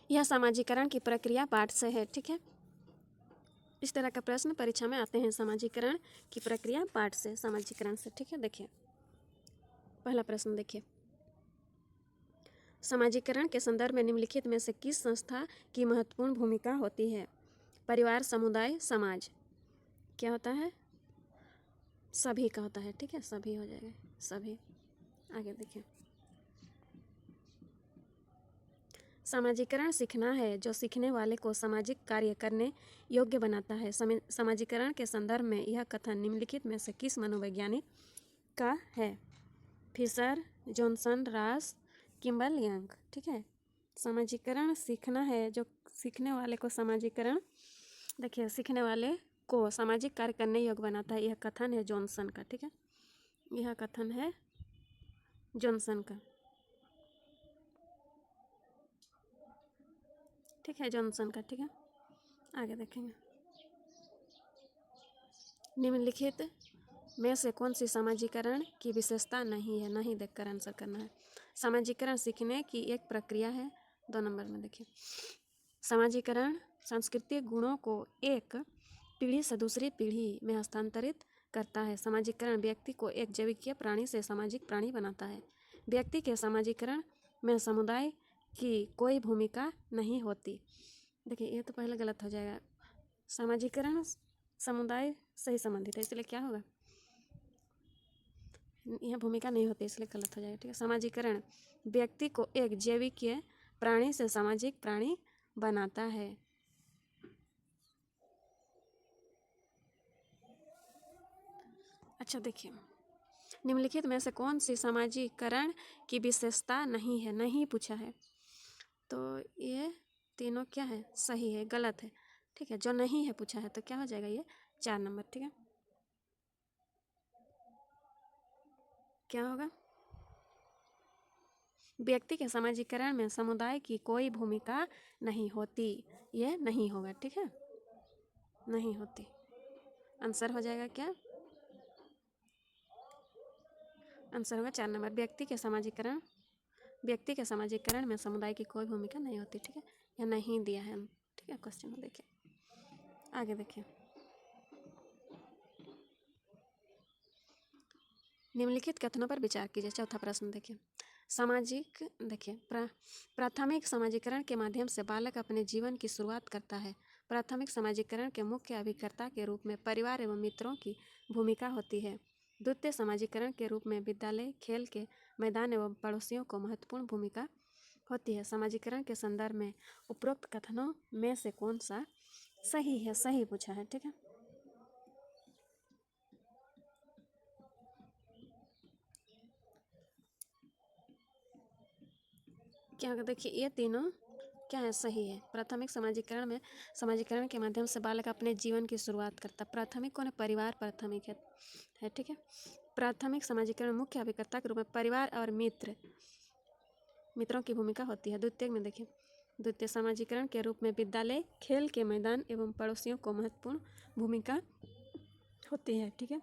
यह समाजीकरण की प्रक्रिया पाठ से है। ठीक है, इस तरह का प्रश्न परीक्षा में आते हैं, समाजीकरण की प्रक्रिया पाठ से, समाजीकरण से। ठीक है, देखिए पहला प्रश्न देखिए, समाजीकरण के संदर्भ में निम्नलिखित में से किस संस्था की महत्वपूर्ण भूमिका होती है? परिवार, समुदाय, समाज। क्या होता है? सभी का होता है। ठीक है, सभी हो जाएगा, सभी। आगे देखिए, समाजीकरण सीखना है जो सीखने वाले को सामाजिक कार्य करने योग्य बनाता है। समाजीकरण के संदर्भ में यह कथन निम्नलिखित में से किस मनोवैज्ञानिक का है? फिशर, जॉनसन, रास, किम्बल, यंग। ठीक है, समाजीकरण सीखना है जो सीखने वाले को समाजीकरण, देखिए सीखने वाले को सामाजिक कार्य करने योग्य बनाता है, यह कथन है जॉनसन का। ठीक है, यह कथन है जॉनसन का। ठीक है, जॉनसन का। ठीक है, आगे देखेंगे, निम्नलिखित में से कौन सी समाजीकरण की विशेषता नहीं है? नहीं देखकर आंसर करना है। समाजीकरण सीखने की एक प्रक्रिया है। 2 नंबर में देखिए, समाजीकरण सांस्कृतिक गुणों को एक पीढ़ी से दूसरी पीढ़ी में हस्तांतरित करता है। समाजीकरण व्यक्ति को एक जैविकीय प्राणी से सामाजिक प्राणी बनाता है। व्यक्ति के समाजीकरण में समुदाय की कोई भूमिका नहीं होती। देखिए ये तो पहले गलत हो जाएगा, समाजीकरण समुदाय से ही संबंधित है, इसलिए क्या होगा? यह भूमिका नहीं होती, इसलिए गलत हो जाएगा। ठीक है, समाजीकरण व्यक्ति को एक जैविकीय प्राणी से सामाजिक प्राणी बनाता है। अच्छा देखिए, निम्नलिखित में से कौन सी समाजीकरण की विशेषता नहीं है? नहीं पूछा है, तो ये तीनों क्या है? सही है, गलत है। ठीक है, जो नहीं है पूछा है तो क्या हो जाएगा? ये 4 नंबर। ठीक है, क्या होगा? व्यक्ति के समाजीकरण में समुदाय की कोई भूमिका नहीं होती, ये नहीं होगा। ठीक है, नहीं होती, आंसर हो जाएगा क्या? आंसर होगा 4 नंबर, व्यक्ति के समाजीकरण में समुदाय की कोई भूमिका नहीं होती। ठीक है, यह नहीं दिया है। ठीक है, क्वेश्चन में देखिए, आगे देखिए, निम्नलिखित कथनों पर विचार कीजिए। चौथा प्रश्न देखिए, प्राथमिक समाजीकरण के माध्यम से बालक अपने जीवन की शुरुआत करता है। प्राथमिक समाजीकरण के मुख्य अभिकर्ता के रूप में परिवार एवं मित्रों की भूमिका होती है। द्वितीय समाजीकरण के रूप में विद्यालय, खेल के मैदान एवं पड़ोसियों को महत्वपूर्ण भूमिका होती है। समाजीकरण के संदर्भ में उपरोक्त कथनों में से कौन सा सही है? सही पूछा है। ठीक है, क्या होगा? देखिए ये तीनों क्या है? सही है। प्राथमिक समाजीकरण के माध्यम से बालक अपने जीवन की शुरुआत करता। प्राथमिक कौन है? परिवार प्राथमिक है। ठीक है, प्राथमिक समाजीकरण मुख्य अभिकर्ता के रूप में परिवार और मित्रों की भूमिका होती है। द्वितीय में देखिए, द्वितीय समाजीकरण के रूप में विद्यालय, खेल के मैदान एवं पड़ोसियों को महत्वपूर्ण भूमिका होती है। ठीक है,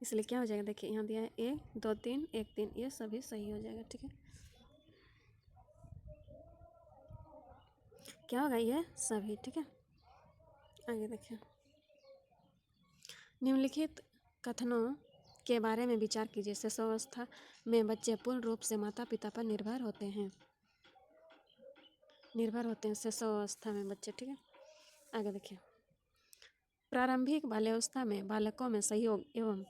इसलिए क्या हो जाएगा? देखिए यहाँ दिया है 1 2 3 1 3, ये सभी सही हो जाएगा। ठीक है, क्या होगा? ये सभी। ठीक है, आगे देखिए, निम्नलिखित कथनों के बारे में विचार कीजिए। शिशुअवस्था में बच्चे पूर्ण रूप से माता पिता पर निर्भर होते हैं शिशुअवस्था में बच्चे। ठीक है, आगे देखिए, प्रारंभिक बाल्यावस्था में बालकों में सहयोग एवं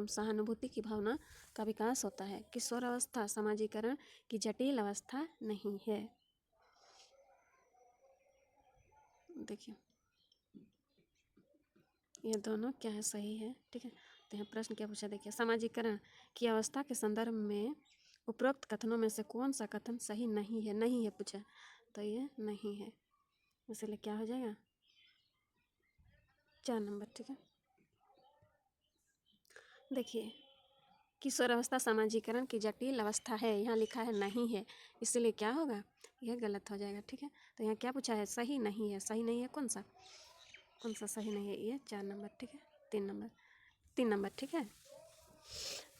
सहानुभूति की भावना का विकास होता है। किशोरावस्था समाजीकरण की जटिल अवस्था नहीं है। देखिए ये दोनों क्या है? सही है। ठीक है, तो यहाँ प्रश्न क्या पूछा? देखिए, समाजीकरण की अवस्था के संदर्भ में उपरोक्त कथनों में से कौन सा कथन सही नहीं है? नहीं है पूछा, तो ये नहीं है, इसलिए क्या हो जाएगा? 4 नंबर। ठीक है, देखिए, किशोरावस्था समाजीकरण की जटिल अवस्था है, यहाँ लिखा है नहीं है, इसलिए क्या होगा? यह गलत हो जाएगा। ठीक है, तो यहाँ क्या पूछा है? सही नहीं है। सही नहीं है, कौन सा सही नहीं है? ये 4 नंबर। ठीक है, 3 नंबर, 3 नंबर, ठीक है।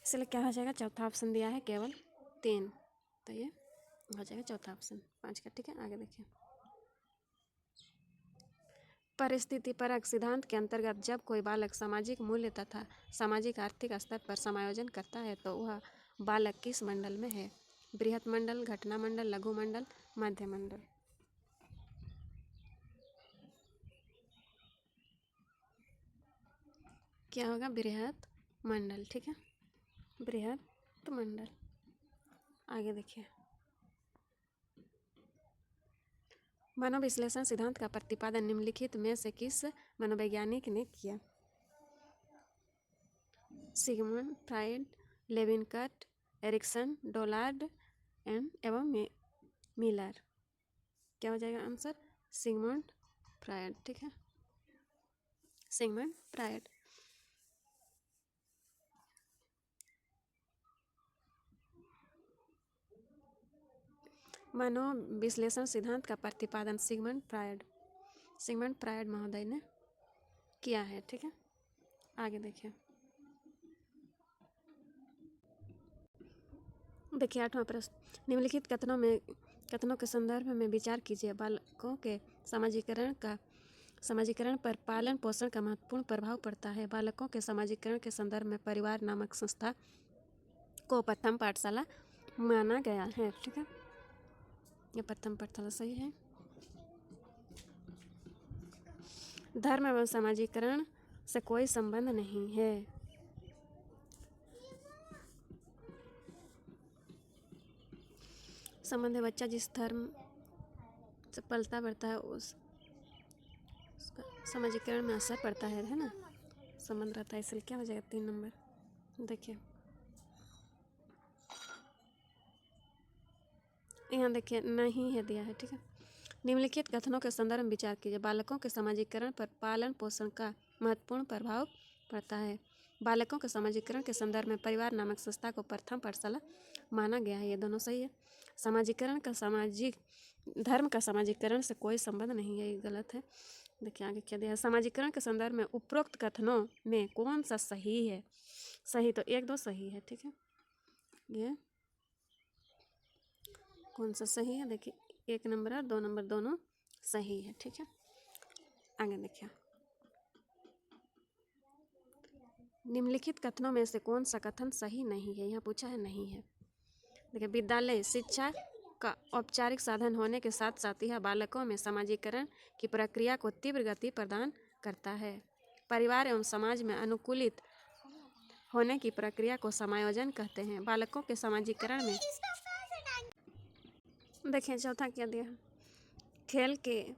इसलिए क्या हो जाएगा, चौथा ऑप्शन दिया है केवल 3, तो ये हो जाएगा चौथा ऑप्शन 5 का, ठीक है। आगे देखिए, परिस्थितिपरक सिद्धांत के अंतर्गत जब कोई बालक सामाजिक मूल्य तथा सामाजिक आर्थिक स्तर पर समायोजन करता है तो वह बालक किस मंडल में है? बृहत मंडल, घटना मंडल, लघु मंडल, मध्य मंडल। क्या होगा, बृहत मंडल, ठीक है, बृहत मंडल। आगे देखिए, मनोविश्लेषण सिद्धांत का प्रतिपादन निम्नलिखित में से किस मनोवैज्ञानिक ने किया? सिगमंड फ्राइड, लेविनकट, एरिक्सन, डोलार्ड एवं मिलर। क्या हो जाएगा आंसर? सिगमंड फ्राइड, ठीक है, सिगमंड फ्राइड। मनोविश्लेषण सिद्धांत का प्रतिपादन सिगमंड फ्राइड महोदय ने किया है, ठीक है। आगे देखिए, 8वां प्रश्न, निम्नलिखित कथनों के संदर्भ में विचार कीजिए। बालकों के समाजीकरण पर पालन पोषण का महत्वपूर्ण प्रभाव पड़ता है। बालकों के समाजीकरण के संदर्भ में परिवार नामक संस्था को प्रथम पाठशाला माना गया है, ठीक है, ये प्रथम पाठशाला सही है। धर्म एवं समाजीकरण से कोई संबंध नहीं है। संबंध है, बच्चा जिस धर्म से पलता बढ़ता है उसका समाजीकरण में असर पड़ता है ना, संबंध रहता है, इसलिए क्या हो जाएगा 3 नंबर। देखिए यहाँ देखिए नहीं है दिया है, ठीक है। निम्नलिखित कथनों के संदर्भ में विचार कीजिए। बालकों के समाजीकरण पर पालन पोषण का महत्वपूर्ण प्रभाव पड़ता है। बालकों के समाजीकरण के संदर्भ में परिवार नामक संस्था को प्रथम पाठशाला माना गया है, ये दोनों सही है। समाजीकरण का धर्म का समाजीकरण से कोई संबंध नहीं है, ये गलत है। देखिए आगे क्या दिया है, समाजीकरण के संदर्भ में उपरोक्त कथनों में कौन सा सही है? सही तो 1, 2 सही है, ठीक है, ये कौन सा सही है? देखिए 1 नंबर और 2 नंबर दोनों सही है, ठीक है। आगे देखिए, निम्नलिखित कथनों में से कौन सा कथन सही नहीं है? यहाँ पूछा है नहीं है। देखिए, विद्यालय शिक्षा का औपचारिक साधन होने के साथ साथ यह बालकों में समाजीकरण की प्रक्रिया को तीव्र गति प्रदान करता है। परिवार एवं समाज में अनुकूलित होने की प्रक्रिया को समायोजन कहते हैं। बालकों के समाजीकरण में देखिए चौथा क्या दिया है, खेल के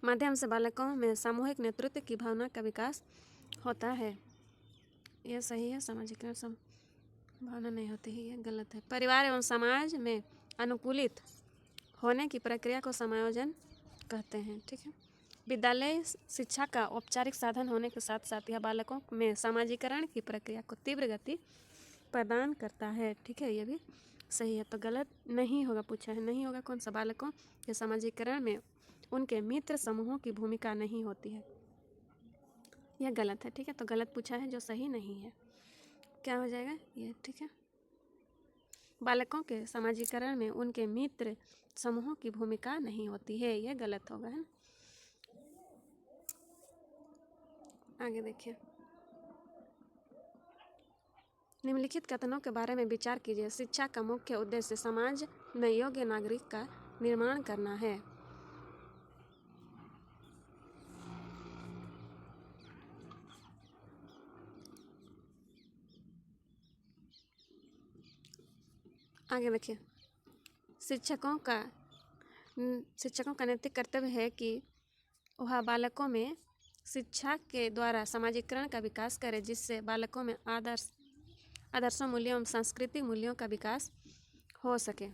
माध्यम से बालकों में सामूहिक नेतृत्व की भावना का विकास होता है, यह सही है। समाजीकरण भावना नहीं होती है, यह गलत है। परिवार एवं समाज में अनुकूलित होने की प्रक्रिया को समायोजन कहते हैं, ठीक है। विद्यालय शिक्षा का औपचारिक साधन होने के साथ साथ यह बालकों में समाजीकरण की प्रक्रिया को तीव्र गति प्रदान करता है, ठीक है, यह भी सही है। तो गलत नहीं होगा, पूछा है नहीं होगा कौन सा? बालकों के समाजीकरण में उनके मित्र समूहों की भूमिका नहीं होती है, यह गलत है, ठीक है। तो गलत पूछा है, जो सही नहीं है। क्या हो जाएगा ये, ठीक है, बालकों के समाजीकरण में उनके मित्र समूहों की भूमिका नहीं होती है, यह गलत होगा, है। आगे देखिए, निम्नलिखित कथनों के बारे में विचार कीजिए। शिक्षा का मुख्य उद्देश्य समाज में योग्य नागरिक का निर्माण करना है। आगे देखिए, शिक्षकों का नैतिक कर्तव्य है कि वह बालकों में शिक्षा के द्वारा समाजीकरण का विकास करे, जिससे बालकों में आदर्शों मूल्यों एवं सांस्कृतिक मूल्यों का विकास हो सके।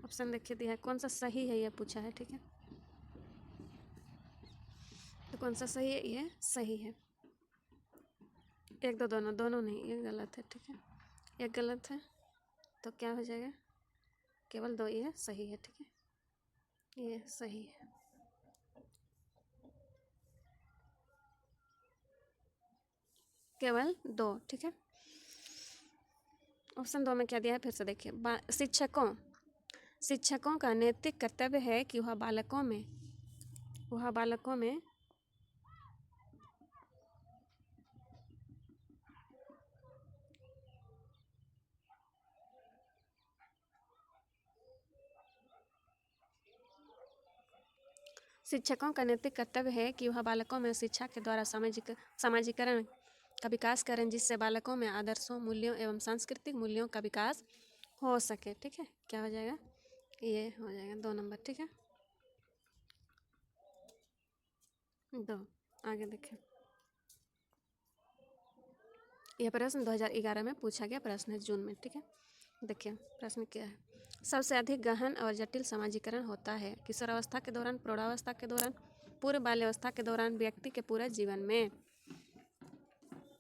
ऑप्शन देखिए दिया है, कौन सा सही है यह पूछा है, ठीक है। तो कौन सा सही है? ये सही है। 1, 2 दोनों नहीं, ये गलत है, ठीक है, ये गलत है। तो क्या हो जाएगा? केवल 2 ये सही है, ठीक है, ये सही है। केवल 2, ठीक है। ऑप्शन 2 में क्या दिया है फिर से देखिए। शिक्षकों का नैतिक कर्तव्य है कि वह बालकों में शिक्षकों का नैतिक कर्तव्य है कि वह बालकों में शिक्षा के द्वारा सामाजिकरण का विकास करें, जिससे बालकों में आदर्शों, मूल्यों एवं सांस्कृतिक मूल्यों का विकास हो सके, ठीक है। क्या हो जाएगा, ये हो जाएगा 2 नंबर, ठीक है। 2 आगे देखें। यह प्रश्न 2011 में पूछा गया प्रश्न है, जून में, ठीक है। देखिए प्रश्न क्या है। सबसे अधिक गहन और जटिल समाजीकरण होता है किशोरावस्था के दौरान, प्रौढ़ावस्था के दौरान, पूर्व बाल्यावस्था के दौरान, व्यक्ति के पूरे जीवन में।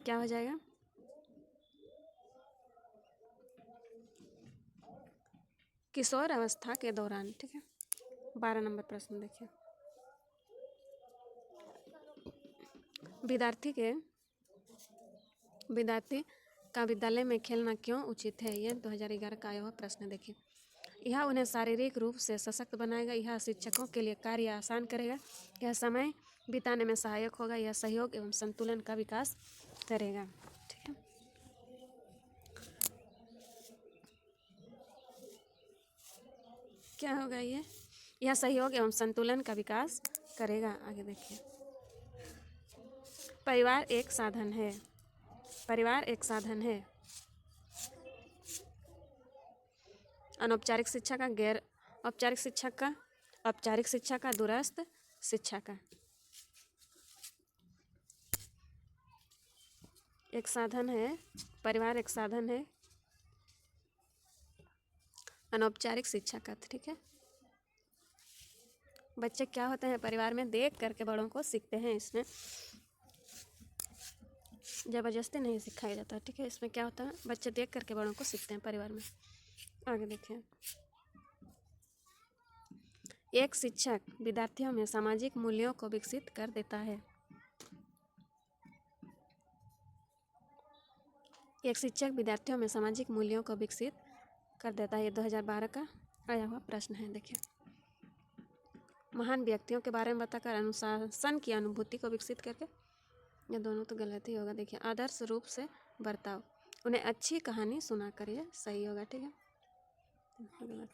क्या हो जाएगा, किशोर अवस्था के दौरान, ठीक है। 12 नंबर प्रश्न देखिए। विद्यार्थी का विद्यालय में खेलना क्यों उचित है, यह 2011 का आया हुआ प्रश्न देखिए। यह उन्हें शारीरिक रूप से सशक्त बनाएगा, यह शिक्षकों के लिए कार्य आसान करेगा, यह समय बिताने में सहायक होगा, यह सहयोग एवं संतुलन का विकास करेगा, ठीक है। क्या होगा ये, यह सहयोग एवं संतुलन का विकास करेगा। आगे देखिए। परिवार एक साधन है। अनौपचारिक शिक्षा का, गैर औपचारिक शिक्षा का, औपचारिक शिक्षा का, दूरस्थ शिक्षा का। एक साधन है, परिवार एक साधन है अनौपचारिक शिक्षा का, ठीक है। बच्चे क्या होते हैं, परिवार में देख करके बड़ों को सीखते हैं, इसमें ज़बरदस्ती नहीं सिखाया जाता, ठीक है। इसमें क्या होता है, बच्चे देख करके बड़ों को सीखते हैं परिवार में। आगे देखिए। एक शिक्षक विद्यार्थियों में सामाजिक मूल्यों को विकसित कर देता है। एक शिक्षक विद्यार्थियों में सामाजिक मूल्यों को विकसित कर देता है, ये 2012 का आया हुआ प्रश्न है। देखिए। महान व्यक्तियों के बारे में बताकर अनुशासन की अनुभूति को विकसित करके, ये दोनों तो गलत ही होगा। देखिए। आदर्श रूप से बर्ताव, उन्हें अच्छी कहानी सुनाकर, ये सही होगा, ठीक है। गलत।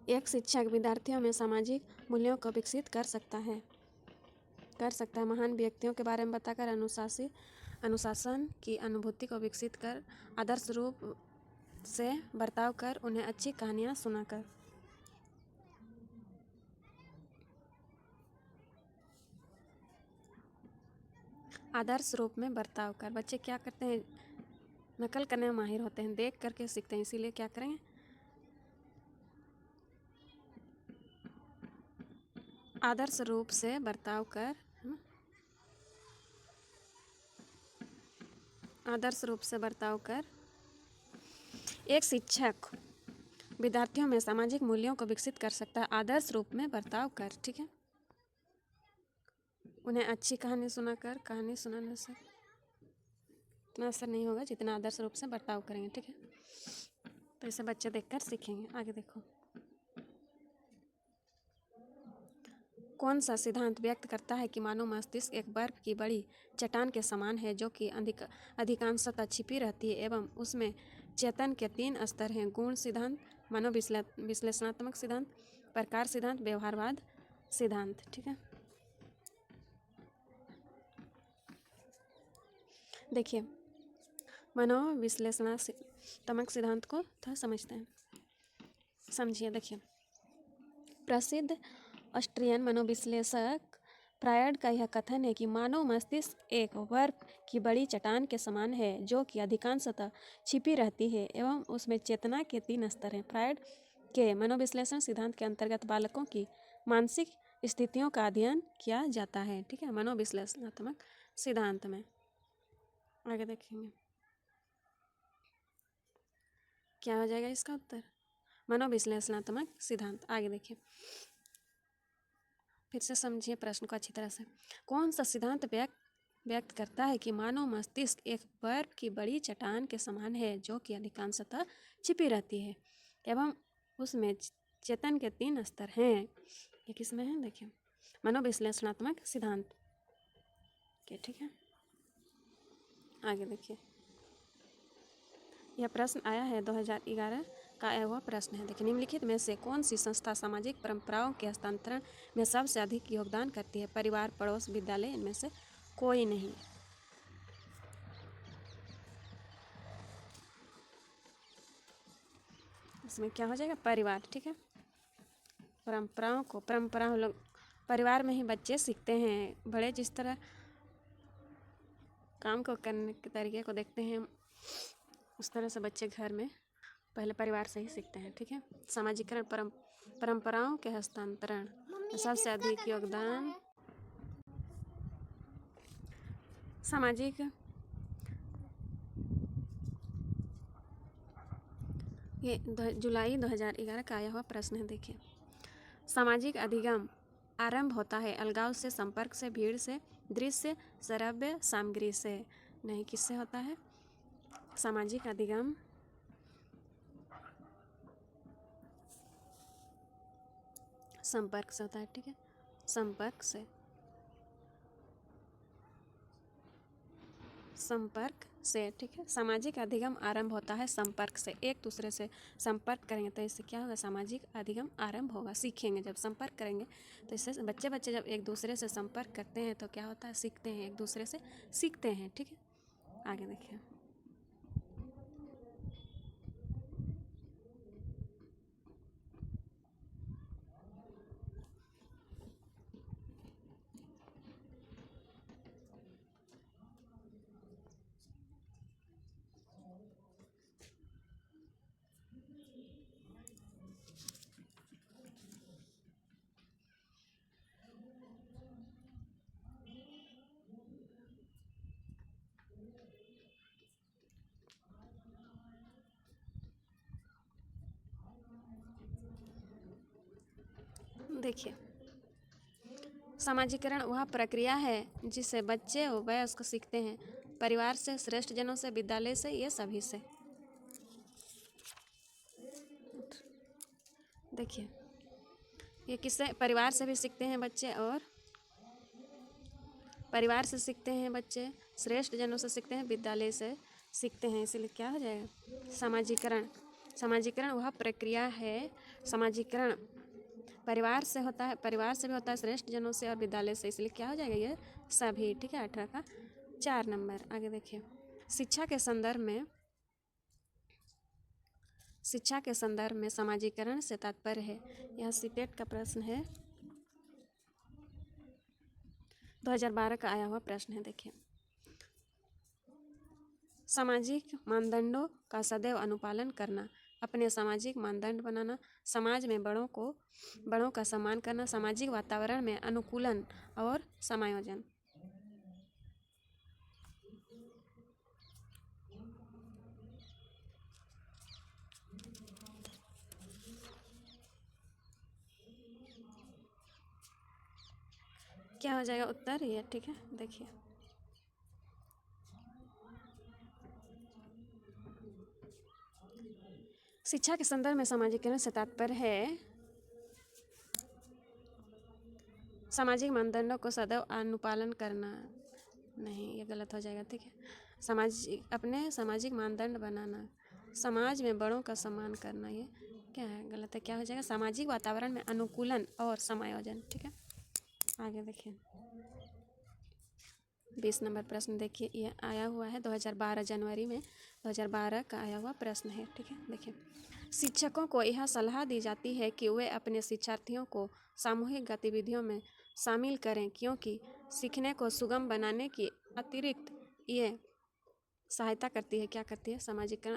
एक शिक्षक विद्यार्थियों में सामाजिक मूल्यों को विकसित कर सकता है महान व्यक्तियों के बारे में बताकर अनुशासन की अनुभूति को विकसित कर, आदर्श रूप से बर्ताव कर, उन्हें अच्छी कहानियाँ सुनाकर। आदर्श रूप में बर्ताव कर, बच्चे क्या करते हैं, नकल करने में माहिर होते हैं, देख करके सीखते हैं, इसीलिए क्या करेंगे, आदर्श रूप से बर्ताव कर, आदर्श रूप से बर्ताव कर। एक शिक्षक विद्यार्थियों में सामाजिक मूल्यों को विकसित कर सकता है, आदर्श रूप में बर्ताव कर, ठीक है। उन्हें अच्छी कहानी सुनाकर, कहानी सुनाने से इतना असर नहीं होगा जितना आदर्श रूप से बर्ताव करेंगे, ठीक है। तो इसे बच्चे देखकर सीखेंगे। आगे देखो। कौन सा सिद्धांत व्यक्त करता है कि मानव मस्तिष्क एक बर्फ की बड़ी चट्टान के समान है, जो कि अधिकांशतः छिपी रहती है एवं उसमें चेतन के 3 स्तर हैं, गुण सिद्धांत, मनोविश्लेषणात्मक सिद्धांत, प्रकार सिद्धांत, व्यवहारवाद सिद्धांत, ठीक है। देखिए। मनोविश्लेषणात्मक सिद्धांत को थोड़ा समझते हैं, समझिए। देखिए। प्रसिद्ध ऑस्ट्रियन मनोविश्लेषक फ्रायड का यह कथन है कि मानव मस्तिष्क एक बर्फ की बड़ी चट्टान के समान है, जो कि अधिकांशतः छिपी रहती है एवं उसमें चेतना के 3 स्तर हैं। फ्रायड के मनोविश्लेषण सिद्धांत के अंतर्गत बालकों की मानसिक स्थितियों का अध्ययन किया जाता है, ठीक है, मनोविश्लेषणात्मक सिद्धांत में। आगे देखेंगे क्या हो जाएगा इसका उत्तर। मनोविश्लेषणात्मक सिद्धांत। आगे देखिए, फिर से समझिए प्रश्न को अच्छी तरह से। कौन सा सिद्धांत व्यक्त करता है कि मानव मस्तिष्क एक बर्फ की बड़ी चट्टान के समान है जो कि अधिकांशतः छिपी रहती है एवं उसमें चेतन के 3 स्तर हैं। ये किसमें है? देखिए, मनोविश्लेषणात्मक सिद्धांत के, ठीक है। आगे देखिए, यह प्रश्न आया है 2011 का आया हुआ प्रश्न है। देखिए, निम्नलिखित में से कौन सी संस्था सामाजिक परंपराओं के हस्तांतरण में सबसे अधिक योगदान करती है? परिवार, पड़ोस, विद्यालय, इनमें से कोई नहीं। इसमें क्या हो जाएगा? परिवार, ठीक है। परंपरा हम लोग परिवार में ही बच्चे सीखते हैं। बड़े जिस तरह काम को करने के तरीके को देखते हैं उस तरह से बच्चे घर में पहले परिवार से ही सीखते हैं, ठीक है। सामाजिकरण, परंपराओं के हस्तांतरण में सबसे अधिक योगदान सामाजिक, ये जुलाई 2011 का आया हुआ प्रश्न है। देखिए, सामाजिक अधिगम आरंभ होता है अलगाव से, संपर्क से, भीड़ से, दृश्य, श्रव्य सामग्री से। नहीं, किससे होता है? सामाजिक अधिगम संपर्क से होता है, ठीक है। संपर्क से ठीक है। सामाजिक अधिगम आरंभ होता है संपर्क से। एक दूसरे से संपर्क करेंगे तो इससे क्या होगा? सामाजिक अधिगम आरंभ होगा। सीखेंगे जब संपर्क करेंगे तो इससे बच्चे जब एक दूसरे से संपर्क करते हैं तो क्या होता है? सीखते हैं, एक दूसरे से सीखते हैं, ठीक है। आगे देखिए, देखिए, समाजीकरण वह प्रक्रिया है जिससे बच्चे व वयस्क सीखते हैं। परिवार से, श्रेष्ठ जनों से, विद्यालय से, ये सभी से। देखिए, ये किससे? परिवार से भी सीखते हैं बच्चे, और परिवार से सीखते हैं बच्चे, श्रेष्ठ जनों से सीखते हैं, विद्यालय से सीखते हैं। इसीलिए क्या हो जाएगा? समाजीकरण वह प्रक्रिया है। समाजीकरण परिवार से होता है, परिवार से भी होता है, श्रेष्ठ जनों से और विद्यालय से। इसलिए क्या हो जाएगा? ये सभी, ठीक है। 18 का 4 नंबर। आगे देखिए, शिक्षा के संदर्भ में समाजीकरण से तात्पर्य है। यह सीटेट का प्रश्न है, 2012 का आया हुआ प्रश्न है। देखिए, सामाजिक मानदंडों का सदैव अनुपालन करना, अपने सामाजिक मानदंड बनाना, समाज में बड़ों का सम्मान करना, सामाजिक वातावरण में अनुकूलन और समायोजन। क्या हो जाएगा उत्तर? ये, ठीक है। देखिए, शिक्षा के संदर्भ में समाजीकरण से तात्पर्य है सामाजिक मानदंडों को सदैव अनुपालन करना। नहीं, ये गलत हो जाएगा, ठीक है। अपने सामाजिक मानदंड बनाना, समाज में बड़ों का सम्मान करना, ये क्या है? गलत है। क्या हो जाएगा? सामाजिक वातावरण में अनुकूलन और समायोजन, ठीक है। आगे देखिए, 20 नंबर प्रश्न देखिए, ये आया हुआ है 2012 जनवरी में 2012 का आया हुआ प्रश्न है, ठीक है। देखिए, शिक्षकों को यह सलाह दी जाती है कि वे अपने शिक्षार्थियों को सामूहिक गतिविधियों में शामिल करें क्योंकि सीखने को सुगम बनाने की अतिरिक्त ये सहायता करती है। क्या करती है? सामाजिकरण,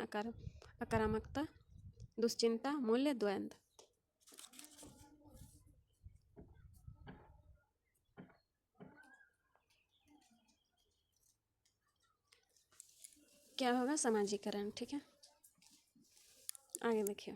आक्रामकता, दुश्चिंता, मूल्य द्वंद्व। क्या होगा? समाजीकरण, ठीक है। आगे देखिए,